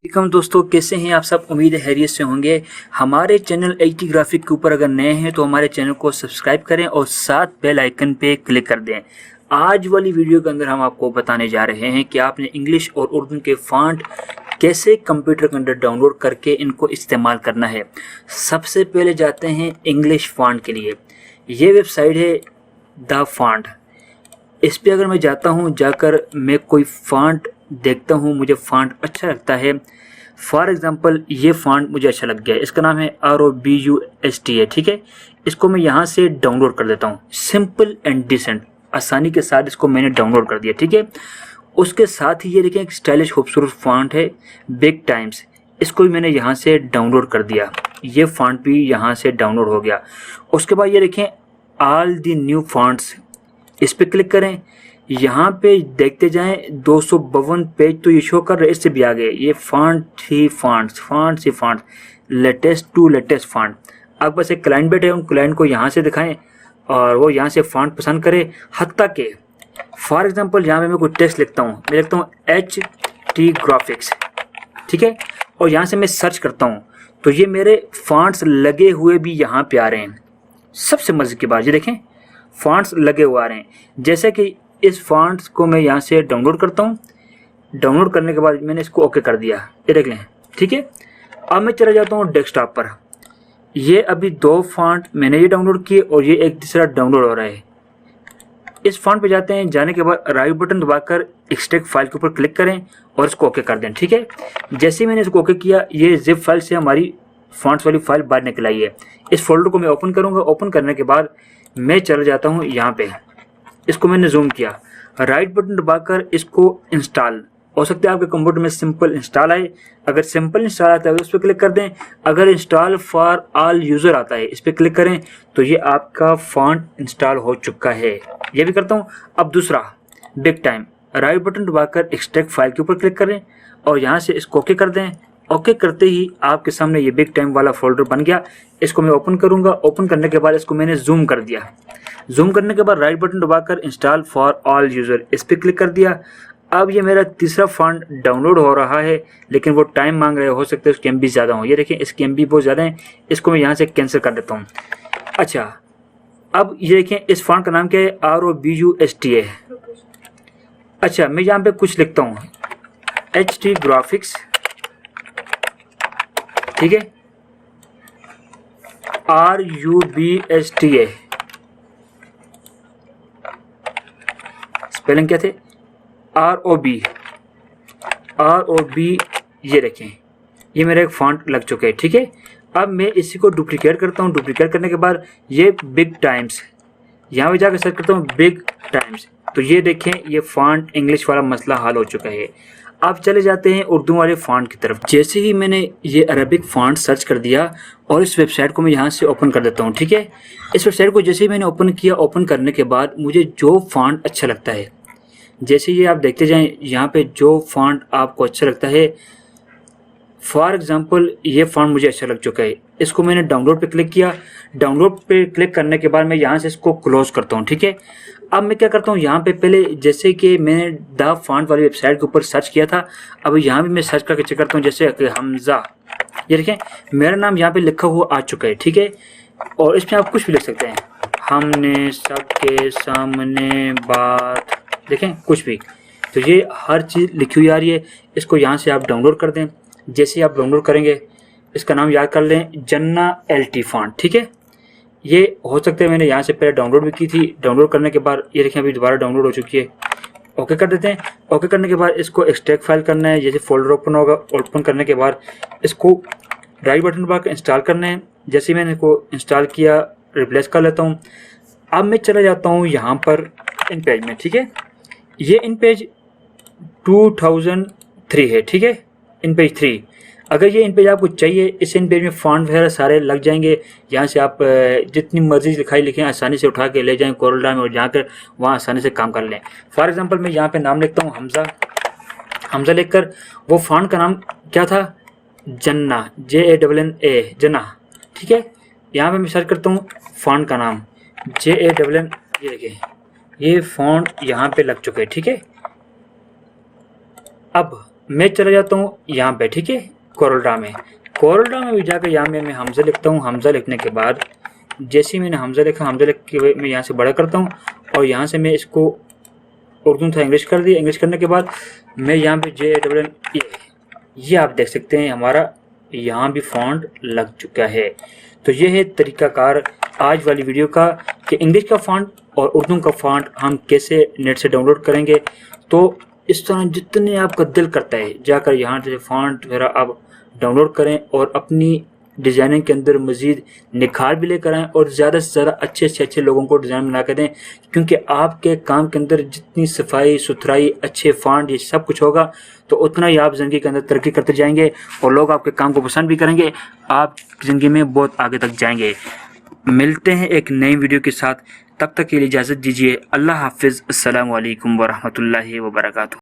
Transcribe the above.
Welcome दोस्तों, कैसे हैं आप सब। उम्मीद है खैरियत से होंगे। हमारे चैनल एचडी ग्राफिक के ऊपर अगर नए हैं तो हमारे चैनल को सब्सक्राइब करें और साथ बेल आइकन पे क्लिक कर दें। आज वाली वीडियो के अंदर हम आपको बताने जा रहे हैं कि आपने इंग्लिश और उर्दू के फ़ॉन्ट कैसे कंप्यूटर के अंदर डाउनलोड करके इनको इस्तेमाल करना है। सबसे पहले जाते हैं इंग्लिश फ़ॉन्ट के लिए। ये वेबसाइट है द फ़ॉन्ट। इस पर अगर मैं जाता हूँ, जाकर मैं कोई फ़ॉन्ट देखता हूँ, मुझे फ़ॉन्ट अच्छा लगता है। फॉर एग्ज़ाम्पल ये फ़ॉन्ट मुझे अच्छा लग गया, इसका नाम है ROBUSTA। ठीक है, इसको मैं यहाँ से डाउनलोड कर देता हूँ। सिंपल एंड डिसेंट, आसानी के साथ इसको मैंने डाउनलोड कर दिया। ठीक है, उसके साथ ही ये देखें एक स्टाइलिश खूबसूरत फ़ॉन्ट है बिग टाइम्स, इसको भी मैंने यहाँ से डाउनलोड कर दिया। ये फ़ॉन्ट भी यहाँ से डाउनलोड हो गया। उसके बाद ये देखें ऑल दी न्यू फ़ॉन्ट्स, इस पर क्लिक करें। यहाँ पे देखते जाएं 252 पेज तो ये शो कर रहे, इससे भी आगे ये font latest to latest font. अब बस एक क्लाइंट बैठे, उन क्लाइंट को यहाँ से दिखाएं और वो यहाँ से फ़ॉन्ट पसंद करे। हत्ता के फॉर एग्जांपल यहाँ पे मैं कोई टेक्स्ट लिखता हूँ, मैं लिखता हूँ HT ग्राफिक्स। ठीक है, और यहाँ से मैं सर्च करता हूँ तो ये मेरे फ़ॉन्ट्स लगे हुए भी यहाँ पे आ रहे हैं। सबसे मज़े की बात ये देखें, फ़ॉन्ट्स लगे हुए आ रहे हैं। जैसे कि इस फ़ॉन्ट्स को मैं यहाँ से डाउनलोड करता हूँ। डाउनलोड करने के बाद मैंने इसको ओके कर दिया, ये देख लें। ठीक है, अब मैं चला जाता हूँ डेस्कटॉप पर। ये अभी 2 फ़ॉन्ट मैंने ये डाउनलोड किए और ये एक तीसरा डाउनलोड हो रहा है। इस फ़ॉन्ट पे जाते हैं, जाने के बाद राइट बटन दबाकर एक्सट्रैक्ट फाइल के ऊपर क्लिक करें और इसको ओके कर दें। ठीक है, जैसे ही मैंने इसको ओके किया, ये जिप फाइल से हमारी फ़ॉन्ट्स वाली फाइल बाहर निकल आई है। इस फोल्डर को मैं ओपन करूँगा। ओपन करने के बाद मैं चला जाता हूँ यहाँ पे, इसको मैंने जूम किया, राइट बटन दबाकर इसको इंस्टॉल। हो सकता है आपके कंप्यूटर में सिंपल इंस्टॉल आए, अगर सिंपल इंस्टॉल आता है तो इस पर क्लिक कर दें। अगर इंस्टॉल फॉर ऑल यूज़र आता है, इस पर क्लिक करें तो ये आपका फ़ॉन्ट इंस्टॉल हो चुका है। ये भी करता हूँ। अब दूसरा बिग टाइम, राइट बटन दबाकर एक्सट्रैक्ट फाइल के ऊपर क्लिक करें और यहाँ से इसको ओके कर दें। ओके करते ही आपके सामने ये बिग टाइम वाला फोल्डर बन गया। इसको मैं ओपन करूँगा। ओपन करने के बाद इसको मैंने जूम कर दिया। जूम करने के बाद राइट बटन दबाकर इंस्टॉल फॉर ऑल यूज़र, इस पर क्लिक कर दिया। अब ये मेरा तीसरा फ़ॉन्ट डाउनलोड हो रहा है, लेकिन वो टाइम मांग रहे हो सकता है उसकी MB ज़्यादा हो। ये देखें इसकी MB बहुत ज़्यादा है, इसको मैं यहाँ से कैंसिल कर देता हूँ। अच्छा, अब ये देखें इस फ़ॉन्ट का नाम क्या है, ROBUSTA। अच्छा, मैं यहाँ पे कुछ लिखता हूँ HT ग्राफिक्स। ठीक है, RUBSTA, स्पेलिंग क्या थे, ROB। ये देखें, ये मेरा एक फ़ॉन्ट लग चुका है। ठीक है, अब मैं इसी को डुप्लीकेट करता हूँ। डुप्लीकेट करने के बाद ये बिग टाइम्स, यहाँ पे जाकर सर्च करता हूँ बिग टाइम्स, तो ये देखें ये फ़ॉन्ट इंग्लिश वाला मसला हल हो चुका है। अब चले जाते हैं उर्दू वाले फ़ॉन्ट की तरफ। जैसे ही मैंने ये अरबिक फ़ॉन्ट सर्च कर दिया और इस वेबसाइट को मैं यहाँ से ओपन कर देता हूँ। ठीक है, इस वेबसाइट को जैसे ही मैंने ओपन किया, ओपन करने के बाद मुझे जो फ़ॉन्ट अच्छा लगता है, जैसे ये आप देखते जाएं, यहाँ पे जो फ़ॉन्ट आपको अच्छा लगता है, फॉर एग्ज़ाम्पल ये फ़ॉन्ट मुझे अच्छा लग चुका है, इसको मैंने डाउनलोड पे क्लिक किया। डाउनलोड पे क्लिक करने के बाद मैं यहाँ से इसको क्लोज़ करता हूँ। ठीक है, अब मैं क्या करता हूँ, यहाँ पे पहले जैसे कि मैंने द फ़ॉन्ट वाली वेबसाइट के ऊपर सर्च किया था, अब यहाँ भी मैं सर्च करके चेक करता हूँ। जैसे कि हमज़ा, ये देखें मेरा नाम यहाँ पे लिखा हुआ आ चुका है। ठीक है, और इसमें आप कुछ भी लिख सकते हैं, हमने सबके सामने बात, देखें कुछ भी, तो ये हर चीज़ लिखी हुई आ रही है। इसको यहाँ से आप डाउनलोड कर दें। जैसे ही आप डाउनलोड करेंगे, इसका नाम याद कर लें, जन्ना LT फ़ॉन्ट। ठीक है, ये हो सकता है मैंने यहाँ से पहले डाउनलोड भी की थी। डाउनलोड करने के बाद ये देखें अभी दोबारा डाउनलोड हो चुकी है। ओके कर देते हैं। ओके करने के बाद इसको एक्सट्रैक्ट फाइल करना है। जैसे फोल्डर ओपन होगा, ओपन करने के बाद इसको राइट बटन दबा कर इंस्टॉल करना है। जैसे मैंने इसको इंस्टॉल किया, रिप्लेस कर लेता हूँ। अब मैं चला जाता हूँ यहाँ पर इन पेज में। ठीक है, ये इन पेज 2003 है। ठीक है, इन पेज 3। अगर ये इन पेज आपको चाहिए, इस इन पेज में फ़ॉन्ट वगैरह सारे लग जाएंगे। यहाँ से आप जितनी मर्जी लिखाई लिखें आसानी से उठा के ले जाएं कोरल में और जाकर वहाँ आसानी से काम कर लें। फॉर एग्जांपल मैं यहाँ पे नाम लिखता हूँ हमज़ा लिखकर, वो फ़ॉन्ट का नाम क्या था, जन्ना, JANNA, जन्ना। ठीक है, यहाँ पे मैं सर्च करता हूँ फ़ॉन्ट का नाम JANN, ये देखिए ये फ़ॉन्ट यहाँ पे लग चुके हैं। ठीक है, अब मैं चला जाता हूँ यहाँ पे, ठीक है, कोरलड्रा में। कोरलड्रा में भी जाकर यहाँ मैं हमज़ा लिखता हूँ। हमज़ा लिखने के बाद जैसे ही मैंने हमज़ा लिखा, हमज़ा लिख के मैं यहाँ से बड़ा करता हूँ और यहाँ से मैं इसको उर्दू था इंग्लिश कर दिया। इंग्लिश करने के बाद मैं यहाँ पे JANN ये आप देख सकते हैं हमारा यहाँ भी फॉन्ट लग चुका है। तो ये है तरीकाकार आज वाली वीडियो का कि इंग्लिश का फॉन्ट और उर्दू का फॉन्ट हम कैसे नेट से डाउनलोड करेंगे। तो इस तरह जितने आपका दिल करता है जाकर यहाँ से फॉन्ट वगैरह आप डाउनलोड करें और अपनी डिज़ाइनिंग के अंदर मज़ीद निखार भी लेकर आएँ और ज़्यादा से ज़्यादा अच्छे से अच्छे लोगों को डिज़ाइन बना कर दें, क्योंकि आपके काम के अंदर जितनी सफाई सुथराई अच्छे फॉन्ट ये सब कुछ होगा तो उतना ही आप ज़िंदगी के अंदर तरक्की करते जाएंगे और लोग आपके काम को पसंद भी करेंगे। आप ज़िंदगी में बहुत आगे तक जाएंगे। मिलते हैं एक नई वीडियो के साथ, तब तक के लिए इजाज़त दीजिए। अल्लाह हाफिज़। अस्सलामु अलैकुम वरहमतुल्लाहि वबरकातुहू।